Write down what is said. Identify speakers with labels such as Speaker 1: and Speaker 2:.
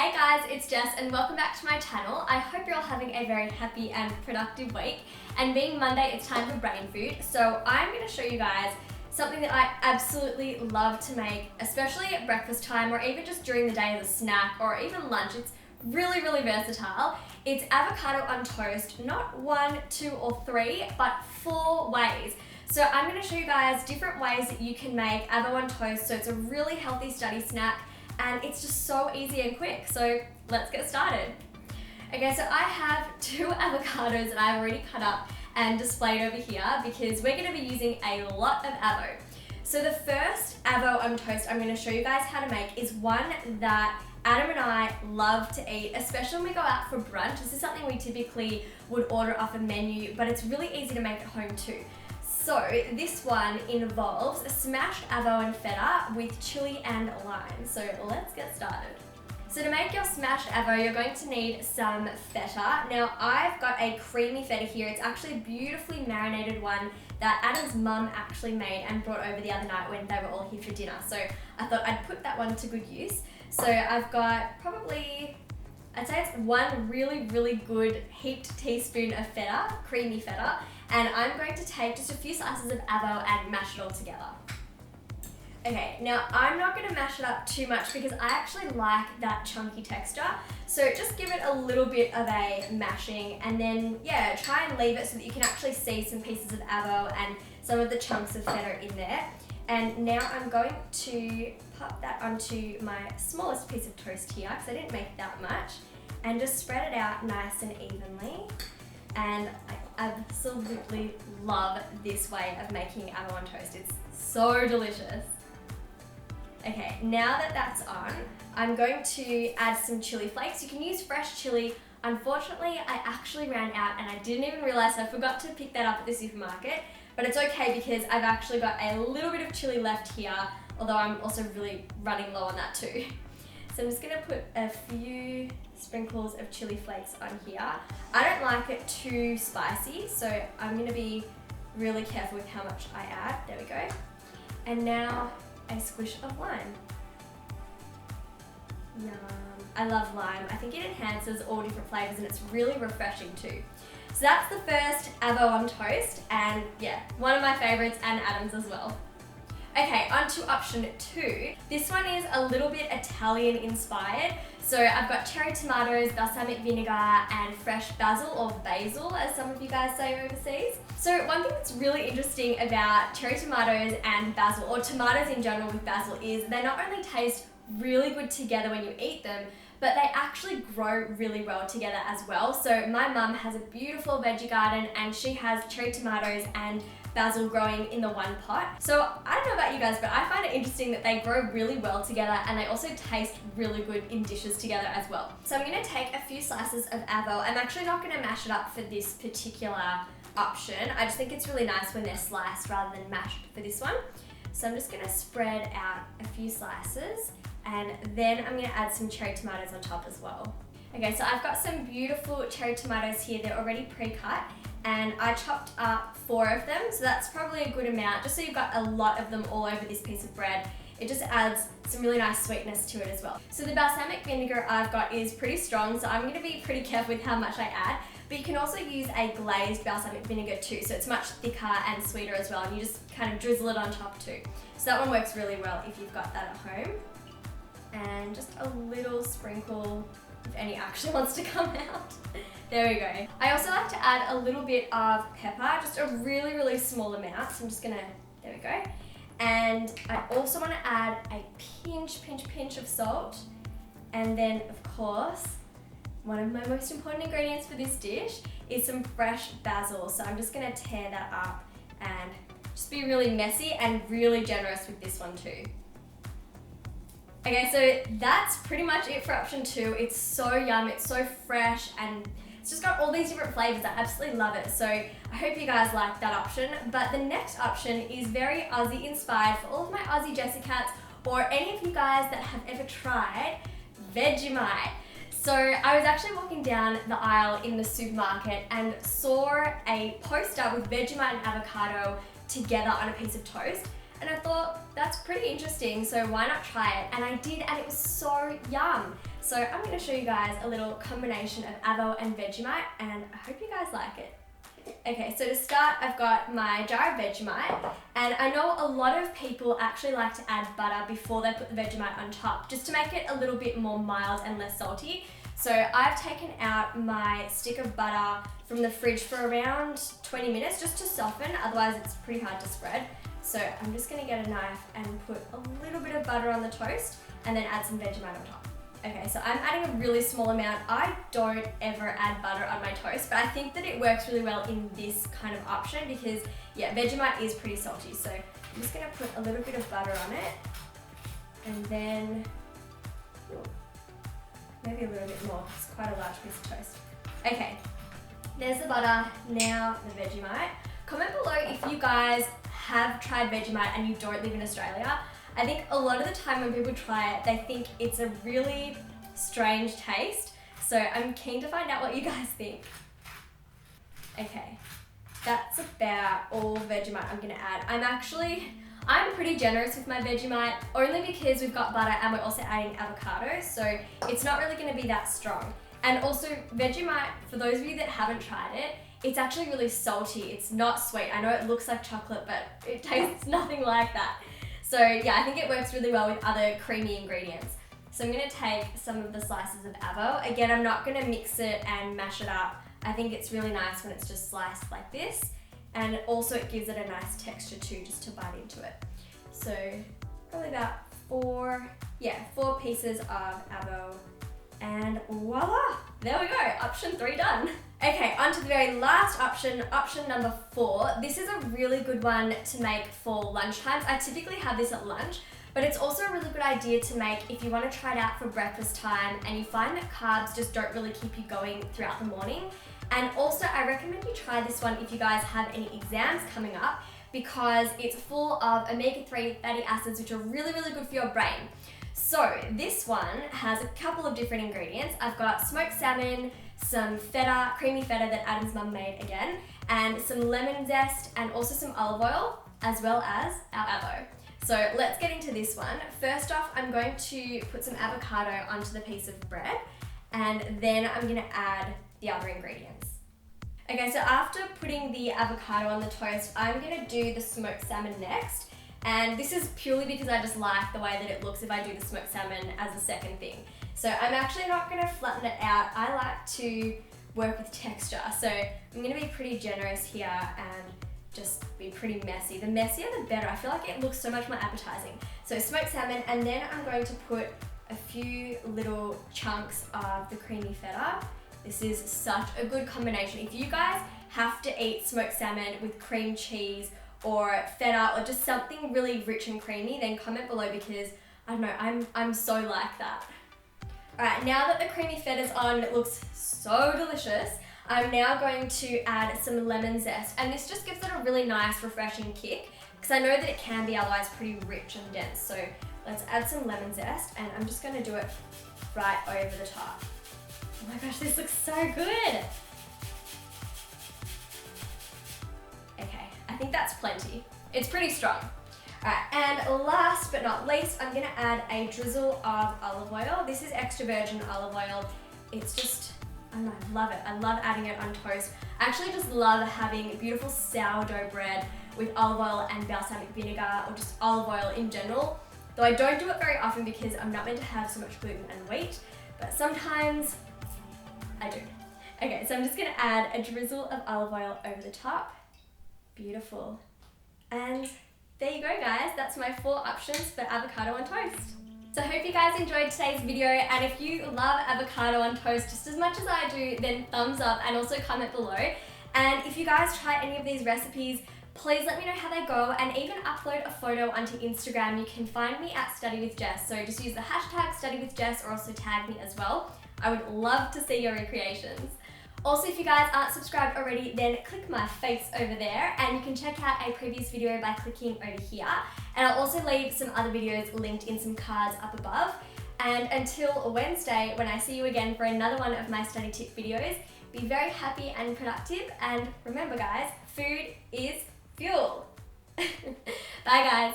Speaker 1: Hey guys, it's Jess and welcome back to my channel. I hope you're all having a very happy and productive week. And being Monday, it's time for brain food. So I'm going to show you guys something that I absolutely love to make, especially at breakfast time or even just during the day as a snack or even lunch. It's really versatile. It's avocado on toast, not 1, 2 or 3, but 4 ways. So I'm going to show you guys different ways that you can make avo on toast. So it's a really healthy study snack. And it's just so easy and quick, so let's get started. Okay, so I have 2 avocados that I've already cut up and displayed over here because we're going to be using a lot of avo. So the first avo on toast I'm going to show you guys how to make is one that Adam and I love to eat, especially when we go out for brunch. This is something we typically would order off a menu, but it's really easy to make at home too. So this one involves smashed avo and feta with chili and lime. So let's get started. So to make your smashed avo, you're going to need some feta. Now I've got a creamy feta here. It's actually a beautifully marinated one that Adam's mum actually made and brought over the other night when they were all here for dinner. So I thought I'd put that one to good use. So I've got probably, I'd say it's one really good heaped teaspoon of feta, creamy feta, and I'm going to take just a few slices of avo and mash it all together. Okay, now I'm not going to mash it up too much because I actually like that chunky texture. So just give it a little bit of a mashing and then, yeah, try and leave it so that you can actually see some pieces of avo and some of the chunks of feta in there. And now I'm going to pop that onto my smallest piece of toast here because I didn't make that much, and just spread it out nice and evenly. And I absolutely love this way of making avo on toast. It's so delicious. Okay, now that that's on, I'm going to add some chili flakes. You can use fresh chili. Unfortunately, I actually ran out and I didn't even realize I forgot to pick that up at the supermarket. But it's okay because I've actually got a little bit of chili left here, although I'm also really running low on that too. So I'm just gonna put a few sprinkles of chili flakes on here. I don't like it too spicy, so I'm gonna be really careful with how much I add. There we go. And now a squish of lime. Yum. I love lime. I think it enhances all different flavors and it's really refreshing too. So that's the first avo on toast, and yeah, one of my favorites and Adam's as well. Okay, on to option 2. This one is a little bit Italian inspired. So I've got cherry tomatoes, balsamic vinegar, and fresh basil, or basil as some of you guys say overseas. So one thing that's really interesting about cherry tomatoes and basil, or tomatoes in general with basil, is they not only taste really good together when you eat them, but they actually grow really well together as well. So my mum has a beautiful veggie garden and she has cherry tomatoes and basil growing in the one pot. So I don't know about you guys, but I find it interesting that they grow really well together and they also taste really good in dishes together as well. So I'm gonna take a few slices of avo. I'm actually not gonna mash it up for this particular option. I just think it's really nice when they're sliced rather than mashed for this one. So I'm just gonna spread out a few slices and then I'm gonna add some cherry tomatoes on top as well. Okay, so I've got some beautiful cherry tomatoes here. They're already pre-cut and I chopped up 4 of them. So that's probably a good amount, just so you've got a lot of them all over this piece of bread. It just adds some really nice sweetness to it as well. So the balsamic vinegar I've got is pretty strong, so I'm gonna be pretty careful with how much I add. But you can also use a glazed balsamic vinegar too, so it's much thicker and sweeter as well, and you just kind of drizzle it on top too. So that one works really well if you've got that at home. And just a little sprinkle if any actually wants to come out. There we go. I also like to add a little bit of pepper, just a really small amount. So I'm just gonna, there we go. And I also want to add a pinch of salt. And then of course, one of my most important ingredients for this dish is some fresh basil. So I'm just gonna tear that up and just be really messy and really generous with this one too. Okay, so that's pretty much it for option 2. It's so yum, it's so fresh, and it's just got all these different flavors. I absolutely love it. So I hope you guys like that option. But the next option is very Aussie inspired for all of my Aussie Jessicats, or any of you guys that have ever tried Vegemite. So I was actually walking down the aisle in the supermarket and saw a poster with Vegemite and avocado together on a piece of toast. and I thought that's pretty interesting, so why not try it? And I did, and it was so yum. So I'm going to show you guys a little combination of Avo and Vegemite, and I hope you guys like it. Okay, so to start, I've got my jar of Vegemite, and I know a lot of people actually like to add butter before they put the Vegemite on top, just to make it a little bit more mild and less salty. So I've taken out my stick of butter from the fridge for around 20 minutes just to soften, otherwise it's pretty hard to spread. So I'm just gonna get a knife and put a little bit of butter on the toast and then add some Vegemite on top. Okay, so I'm adding a really small amount. I don't ever add butter on my toast, but I think that it works really well in this kind of option because, yeah, Vegemite is pretty salty. So I'm just gonna put a little bit of butter on it and then, maybe a little bit more, it's quite a large piece of toast. Okay, there's the butter, now the Vegemite. Comment below if you guys have tried Vegemite and you don't live in Australia. I think a lot of the time when people try it, they think it's a really strange taste. So I'm keen to find out what you guys think. Okay, that's about all Vegemite I'm gonna add. I'm pretty generous with my Vegemite, only because we've got butter and we're also adding avocado, so it's not really gonna be that strong. And also Vegemite, for those of you that haven't tried it, it's actually really salty. It's not sweet. I know it looks like chocolate, but it tastes nothing like that. So yeah, I think it works really well with other creamy ingredients. So I'm gonna take some of the slices of avo. Again, I'm not gonna mix it and mash it up. I think it's really nice when it's just sliced like this. And also it gives it a nice texture too, just to bite into it. So probably about four pieces of avo, and voila, there we go, option 3 done. Okay, on to the very last option, option number 4. This is a really good one to make for lunchtimes. I typically have this at lunch, but it's also a really good idea to make if you want to try it out for breakfast time and you find that carbs just don't really keep you going throughout the morning. And also I recommend you try this one if you guys have any exams coming up, because it's full of omega-3 fatty acids, which are really, really good for your brain. So this one has a couple of different ingredients. I've got smoked salmon, some feta, creamy feta that Adam's mum made again, and some lemon zest, and also some olive oil, as well as our avo. So let's get into this one. First off, I'm going to put some avocado onto the piece of bread, and then I'm gonna add the other ingredients. Okay, so after putting the avocado on the toast, I'm gonna do the smoked salmon next. And this is purely because I just like the way that it looks if I do the smoked salmon as a second thing. So I'm actually not gonna flatten it out. I like to work with texture. So I'm gonna be pretty generous here and just be pretty messy. The messier the better. I feel like it looks so much more appetizing. So smoked salmon, and then I'm going to put a few little chunks of the creamy feta. This is such a good combination. If you guys have to eat smoked salmon with cream cheese or feta or just something really rich and creamy, then comment below, because I don't know, I'm so like that. Alright, now that the creamy feta's on, it looks so delicious, I'm now going to add some lemon zest, and this just gives it a really nice refreshing kick, because I know that it can be otherwise pretty rich and dense. So let's add some lemon zest, and I'm just going to do it right over the top. Oh my gosh, this looks so good! Okay, I think that's plenty. It's pretty strong. Alright, and last but not least, I'm gonna add a drizzle of olive oil. This is extra virgin olive oil. It's just, I don't know, I love it. I love adding it on toast. I actually just love having beautiful sourdough bread with olive oil and balsamic vinegar, or just olive oil in general. Though I don't do it very often because I'm not meant to have so much gluten and wheat, but sometimes I do. Okay, so I'm just gonna add a drizzle of olive oil over the top. Beautiful. And there you go, guys. That's my 4 options for avocado on toast. So I hope you guys enjoyed today's video, and if you love avocado on toast just as much as I do, then thumbs up and also comment below. And if you guys try any of these recipes, please let me know how they go, and even upload a photo onto Instagram. You can find me at studywithjess, so just use the hashtag studywithjess, or also tag me as well. I would love to see your recreations. Also, if you guys aren't subscribed already, then click my face over there, and you can check out a previous video by clicking over here. And I'll also leave some other videos linked in some cards up above. And until Wednesday, when I see you again for another one of my study tip videos, be very happy and productive. And remember guys, food is fuel. Bye guys.